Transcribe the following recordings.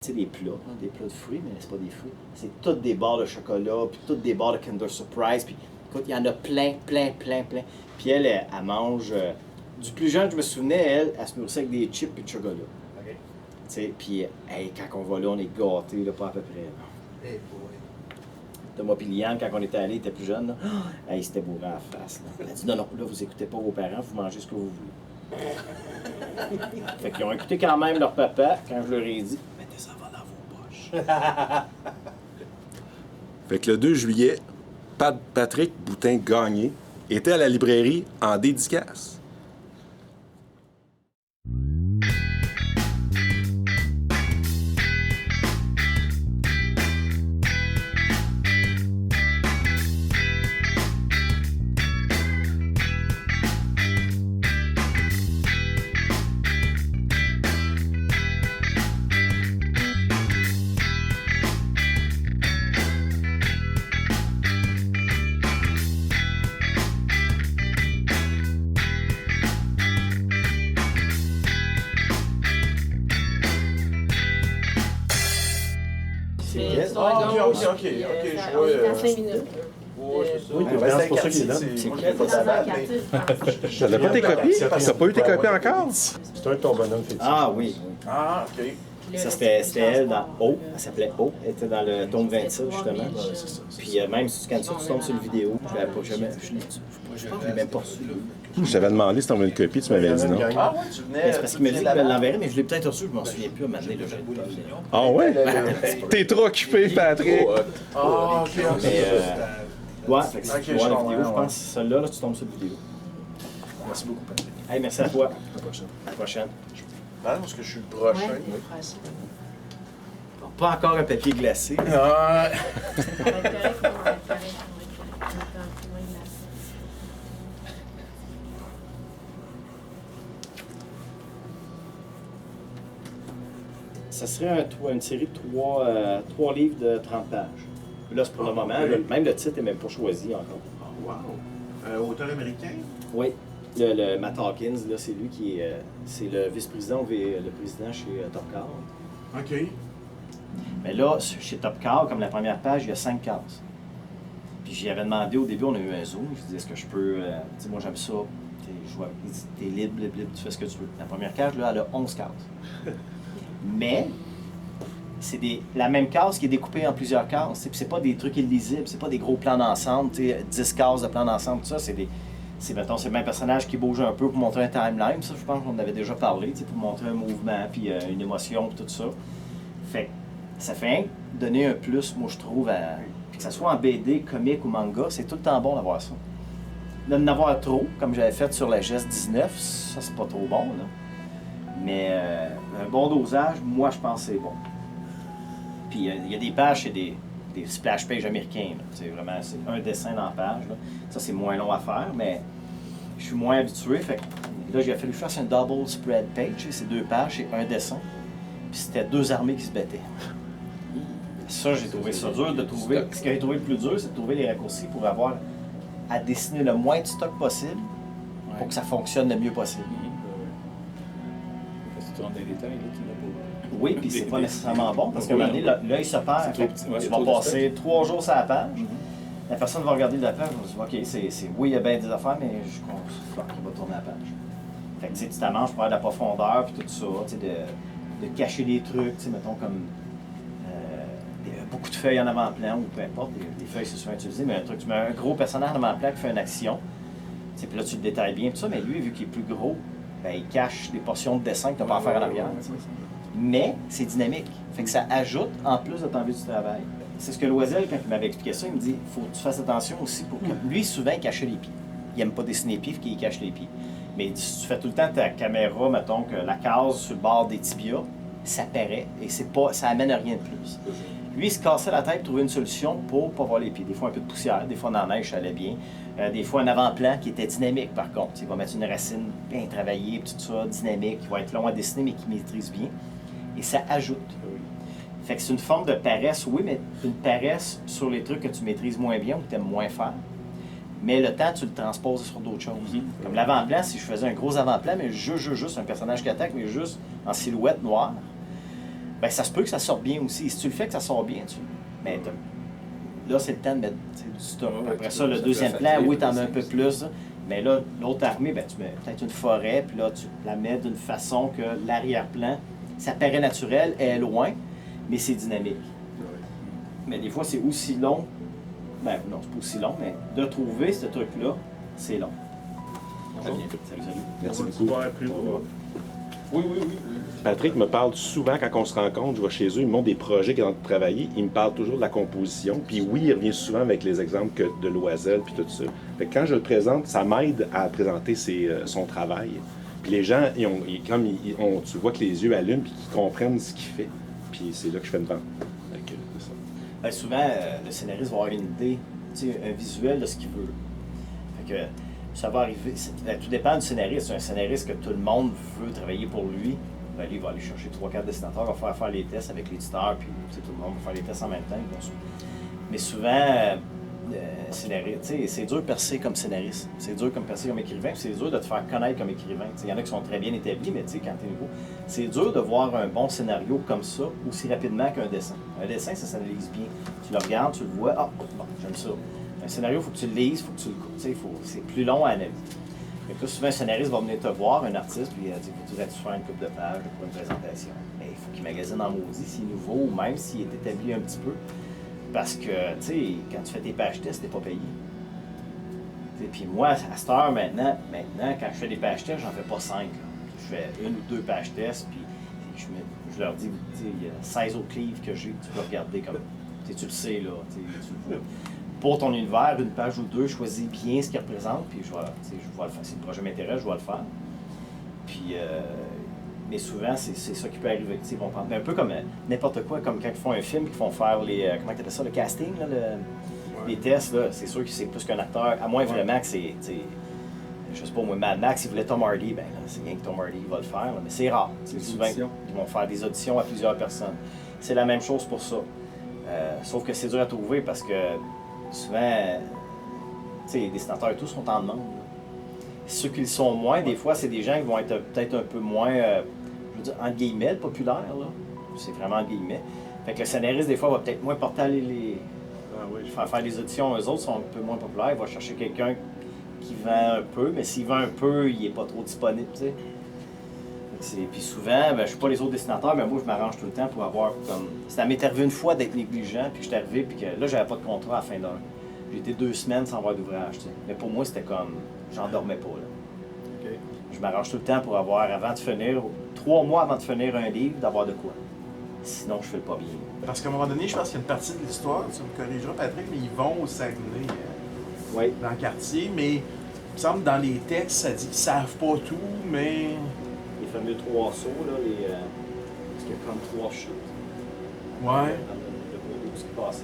Tu sais, des plats de fruits, mais c'est pas des fruits. C'est toutes des barres de chocolat, puis toutes des barres de Kinder Surprise, puis écoute, il y en a plein. Puis elle mange... du plus jeune, je me souvenais, elle se nourrissait avec des chips et de chocolat. OK. Tu sais, puis quand on va là, on est gâtés, là, pas à peu près. Là. Eh boy. Moi puis Liane, quand on était allés, il était plus jeune, là. Il s'était bourré à la face. Là. Elle a dit non, là, vous écoutez pas vos parents, vous mangez ce que vous voulez. Fait qu'ils ont écouté quand même leur papa quand je leur ai dit mettez ça va dans vos poches. Fait que le 2 juillet, Patrick Boutin-Gagné était à la librairie en dédicace. OK, je vois. À 5 minutes. Ouais, c'est ça. Oui, Ouais, c'est c'est pour ça qu'il est là. Moi, je l'ai pas Dans un savable, quartier, mais... je pense. T'as pas tes copies? T'as pas eu tes copies encore? C'est un de ton bonhomme fétiche. Ah oui. Ah, OK. Ça, c'était elle dans O. Elle s'appelait O. Elle était dans le tome 27, justement. Puis même si tu scannes ça, tu tombes sur une vidéo. Je l'avais pas jamais. Je l'ai même pas reçu. Je t'avais demandé si t'en avais une copie, tu m'avais dit non. Ah ouais, tu venais... C'est parce qu'il m'a dit qu'il me l'enverrait, mais je l'ai peut-être reçu, je m'en souviens plus à m'amener le jeu. Ah ouais? T'es trop occupé, Patrick! Ah, OK. Mais, ouais, fait que si tu vois la vidéo, je pense. Celle-là, là, tu tombes sur la vidéo. Merci beaucoup, Patrick. Hey, merci à toi. À la prochaine. À la prochaine. Ah, parce que je suis le prochain. Ouais, oui. le prochain. Pas encore un papier glacé. Ah, Ça va être correct, on va être correct, on va être correct. On va être un peu moins glacé. Ça serait une série de 3 livres de 30 pages. Là, c'est pour le moment. oui. Même le titre n'est même pas choisi encore. wow. Auteur américain? Oui. Le Matt Hawkins, là, c'est lui qui est c'est le vice-président, le président chez Top Car. OK. Mais là, chez Top Car, comme la première page, il y a 5 cases. Puis j'y avais demandé au début, on a eu un Zoom, je disais, est-ce que je peux, tu sais, moi j'aime ça, t'es libre, tu fais ce que tu veux. La première case, là, elle a 11 cases. Mais, c'est la même case qui est découpée en plusieurs cases, puis c'est pas des trucs illisibles, c'est pas des gros plans d'ensemble, tu sais, 10 cases de plans d'ensemble, tout ça, c'est le même personnage qui bouge un peu pour montrer un timeline, ça je pense qu'on en avait déjà parlé, tu sais, pour montrer un mouvement, puis une émotion, puis tout ça. Fait que ça fait donner un plus, moi je trouve, que ce soit en BD, comique ou manga, c'est tout le temps bon d'avoir ça. D'en avoir trop, comme j'avais fait sur la GES 19, ça c'est pas trop bon, là. Mais un bon dosage, moi je pense que c'est bon. Puis il y a des pages, c'est des splash pages américains. C'est vraiment un dessin dans la page. Là. Ça c'est moins long à faire, mais je suis moins habitué. Fait que là, j'ai fallu faire un double spread page. C'est 2 pages, c'est un dessin. Puis c'était 2 armées qui se battaient. Ça, j'ai trouvé ça dur de trouver. Ce que j'ai trouvé le plus dur, c'est de trouver les raccourcis pour avoir à dessiner le moins de stock possible pour que ça fonctionne le mieux possible. Parce que tu rentres dans les détails, là, tu n'as pas. Oui, puis c'est pas nécessairement bon parce qu'à un moment donné, l'œil se perd. C'est trop petit. Ouais, Tu c'est vas trop de passer 3 jours sur la page. La personne va regarder la page, va se dire, OK, oui, il y a bien des affaires, mais je crois qu'il va tourner la page. Fait que tu t'amanges pour avoir de la profondeur, puis tout ça, de cacher des trucs, mettons comme beaucoup de feuilles en avant-plan, ou peu importe, les feuilles c'est souvent utilisé, mais un truc, tu mets un gros personnage en avant-plan qui fait une action, puis là tu le détailles bien, tout ça, mais lui, vu qu'il est plus gros, ben, il cache des portions de dessin que tu n'as pas à faire en arrière. Mais c'est dynamique. Fait que ça ajoute, en plus de t'enlever du travail. C'est ce que Loisel, quand il m'avait expliqué ça, il me dit faut que tu fasses attention aussi pour que. Lui, souvent, il cachait les pieds. Il n'aime pas dessiner les pieds, qu'il cache les pieds. Mais il dit si tu fais tout le temps ta caméra, mettons que la case sur le bord des tibias, ça paraît et ça amène à rien de plus. Lui, il se cassait la tête pour trouver une solution pour ne pas voir les pieds. Des fois, un peu de poussière, des fois, dans la neige, ça allait bien. Des fois, un avant-plan qui était dynamique, par contre. Il va mettre une racine bien travaillée, tout ça, dynamique, qui va être long à dessiner, mais qui maîtrise bien. Et ça ajoute. Fait que c'est une forme de paresse, oui, mais une paresse sur les trucs que tu maîtrises moins bien ou que tu aimes moins faire. Mais le temps, tu le transposes sur d'autres choses. Comme l'avant-plan, si je faisais un gros avant-plan, mais juste un personnage qui attaque, mais juste en silhouette noire, Ben, ça se peut que ça sorte bien aussi. Si tu le fais que ça sort bien, mais là, c'est le temps de mettre du stock. Ouais, Après tu ça, le ça deuxième fait plan, fatiguer, oui, t'en as un c'est peu ça. plus. Là. Mais là, l'autre armée, ben, tu mets peut-être une forêt, puis là, tu la mets d'une façon que l'arrière-plan, ça paraît naturel, elle est loin, mais c'est dynamique. Mais des fois, c'est aussi long. Ben, non, c'est pas aussi long, mais de trouver ce truc-là, c'est long. Très bien. Salut, salut. Merci On va beaucoup. pouvoir plus loin. Oui, oui, oui. Patrick me parle souvent, quand on se rencontre, je vais chez eux, ils me montrent des projets qu'ils ont travaillé, il me parle toujours de la composition. Puis oui, il revient souvent avec les exemples de Loisel puis tout ça. Fait que quand je le présente, ça m'aide à présenter son travail. Puis les gens, tu vois que les yeux allument puis qu'ils comprennent ce qu'il fait. Puis c'est là que je fais une vente. Fait que, c'est ça. Ben, souvent, le scénariste va avoir une idée, un visuel de ce qu'il veut. Fait que ça va arriver. Tout dépend du scénariste. Un scénariste que tout le monde veut travailler pour lui, ben, lui, il va aller chercher 3-4 dessinateurs, va faire les tests avec l'éditeur, puis tout le monde va faire les tests en même temps. Mais souvent, scénariste, c'est dur de percer comme scénariste. C'est dur comme percer comme écrivain, puis c'est dur de te faire connaître comme écrivain. Il y en a qui sont très bien établis, mais quand tu es nouveau, c'est dur de voir un bon scénario comme ça aussi rapidement qu'un dessin. Un dessin, ça s'analyse bien. Tu le regardes, tu le vois, ah, bon, j'aime ça. Un scénario, il faut que tu le lises, il faut que tu le c'est plus long à analyser. Fait que là, souvent, un scénariste va venir te voir, un artiste, puis il dit faut que tu fasses une coupe de pages pour une présentation. Mais il faut qu'il magasine en maudit s'il est nouveau, ou même s'il est établi un petit peu. Parce que, tu sais, quand tu fais tes pages tests, t'es pas payé. Puis moi, à cette heure, maintenant, quand je fais des pages tests, j'en fais pas 5. Je fais 1 ou 2 pages tests, puis je leur dis, il y a 16 autres livres que j'ai, tu peux regarder comme. Tu le sais, là. Tu le vois. Pour ton univers, 1 page ou 2, choisis bien ce qu'il représente, puis je vais le faire. Si le projet m'intéresse, je vais le faire. Puis, mais souvent, c'est ça qui peut arriver. Ils vont prendre un peu comme n'importe quoi, comme quand ils font un film, qu'ils font faire les. Comment tu appelles ça, le casting, là, les tests, là, c'est sûr que c'est plus qu'un acteur, à moins vraiment que c'est. Je sais pas, moi, Mad Max, s'il voulait Tom Hardy, ben là, c'est bien que Tom Hardy va le faire, là, mais c'est rare. Souvent, ils vont faire des auditions à plusieurs personnes. C'est la même chose pour ça. Sauf que c'est dur à trouver parce que souvent, les dessinateurs et tout sont en demande. Là. Ceux qui le sont moins, des fois, c'est des gens qui vont être peut-être un peu moins, je veux dire, entre guillemets, populaires. C'est vraiment entre guillemets. Fait que le scénariste, des fois, va peut-être moins porter faire des auditions. Eux autres sont un peu moins populaires. Il va chercher quelqu'un qui vend un peu, mais s'il vend un peu, il n'est pas trop disponible. Puis souvent, je ne suis pas les autres dessinateurs, mais moi, je m'arrange tout le temps pour avoir comme. Ça m'est arrivé une fois d'être négligent, puis que je suis arrivé, puis que là, j'avais pas de contrat à la fin d'heure. J'ai été 2 semaines sans avoir d'ouvrage. Mais pour moi, c'était comme. J'en dormais pas. Là. OK. Je m'arrange tout le temps pour avoir, avant de finir, 3 mois avant de finir un livre, d'avoir de quoi. Sinon, je fais le pas bien. Parce qu'à un moment donné, je pense qu'il y a une partie de l'histoire, tu me corrigeras, Patrick, mais ils vont au Saguenay, Oui. dans le quartier, mais il me semble dans les textes, ça dit qu'ils savent pas tout, mais. Les fameux 3 sauts, là, parce qu'il y a comme 3 chutes. Ouais. Dans le gros ce qui passait.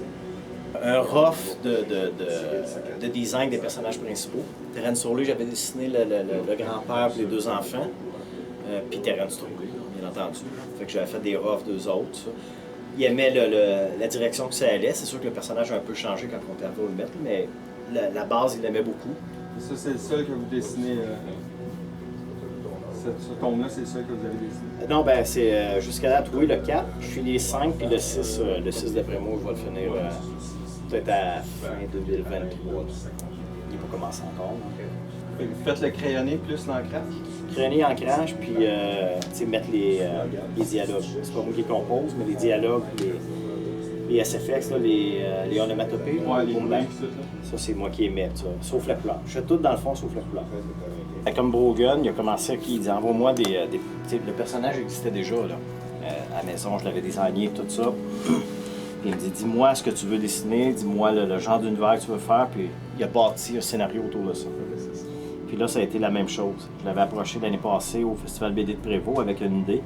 Un rough de design des personnages principaux. Terence Soulé, j'avais dessiné le grand-père et les 2 enfants. Puis Terence Soulé, bien entendu. Fait que j'avais fait des roughs d'eux autres. Ça. Il aimait la direction que ça allait. C'est sûr que le personnage a un peu changé quand on est arrivé à le mettre, mais la base, il l'aimait beaucoup. Et ça, c'est le seul que vous dessinez. Ce tome-là, c'est le seul que vous avez dessiné. Non, ben c'est jusqu'à date, oui, le 4. Je finis les 5, puis le 6, d'après moi, je vais le finir peut-être à fin 2023. Il n'est pas commencé encore. Fait que vous faites le crayonné plus l'ancrage. Créer ancrage, puis mettre les dialogues. C'est pas moi qui compose, mais les dialogues, les SFX, là, les onomatopées, là, Les boom, moulins bam. et tout ça. Ça, c'est moi qui les mets, ça. Sauf la couleur. Je fais tout dans le fond, sauf la couleur. Comme Brogan, il a commencé, il dit envoie-moi le personnage existait déjà, là. À la maison, je l'avais désigné, tout ça. Puis il me dit dis-moi ce que tu veux dessiner, dis-moi le genre d'univers que tu veux faire, puis il a bâti un scénario autour de ça. Puis là, ça a été la même chose. Je l'avais approché l'année passée au Festival BD de Prévost avec une idée.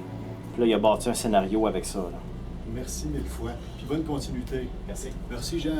Puis là, il a bâti un scénario avec ça. Là. Merci 1000 fois. Puis bonne continuité. Merci. Merci, Jean.